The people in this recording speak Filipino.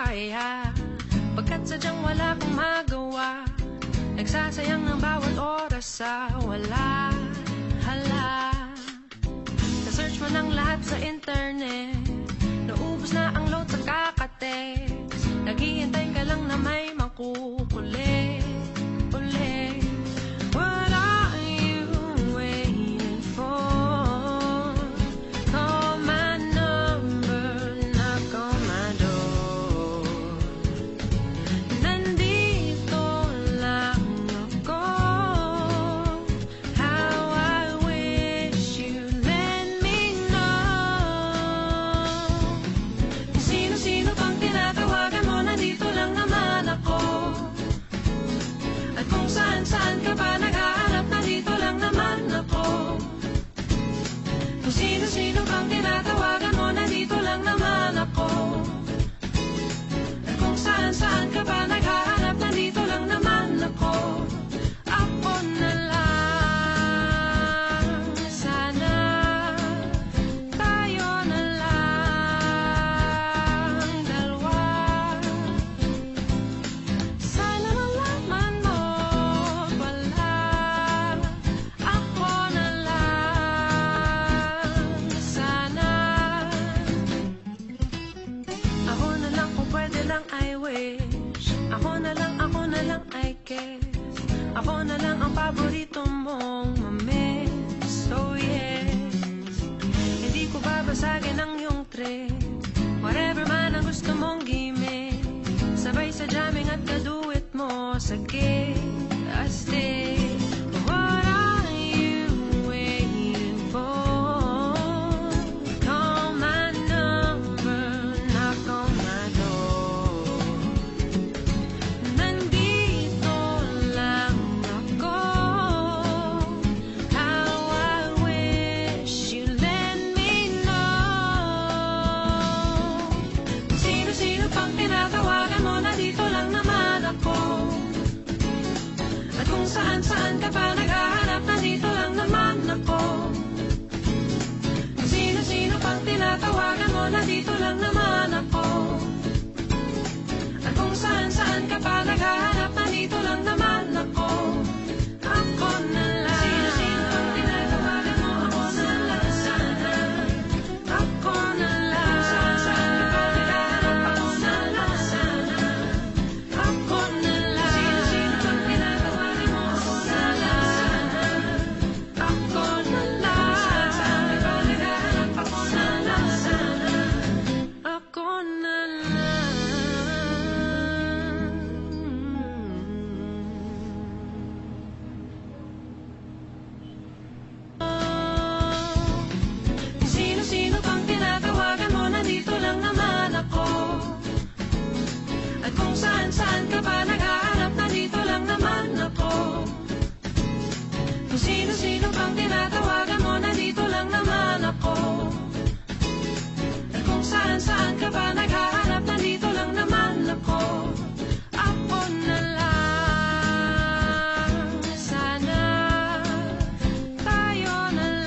pahiya, pagkat sadyang wala kang magawa. Nagsasayang ng bawat oras sa wala. Hala, na-search mo ng lahat sa internet, naubos na ang load sa kakatext. Naghihintay ka lang na may makukulit ulit. What are you waiting for? Call my number, knock on my door. Nandito lang ako. How I wish you'd let me know. Kung sino-sino pang tinatawagan mo, nandito lang naman ako. At kung saan-saan ka pa naghahanap, nandito lang naman ako. Kung sino-sino pang tinatawagan mo, nandito lang naman ako. At kung saan-saan ka pa naghahanap, nandito lang naman ako. Ako na lang, sana tayo na lang dalawa. Sana malaman mo wala. Ako na lang, sana. Ako na lang kung pwede lang, I wish. Ako na lang I guess. Ako na lang ang paborito mong mamiss. Oh yes, hindi ko babasagin ang iyong trip. Whatever man ang gusto mong gimmick, sabay sa jamming at kaduit mo sa gig. Astig, what are you waiting for? Call my number, knock on my door. Nandito lang ako. How I wish you let me know. Kung sino-sino pang tinatawagan mo, nandito lang naman ako. At kung saan-saan ka pa naghahanap, nandito lang naman ako. Kung sino-sino pang tinatawagan mo, nandito lang naman ako.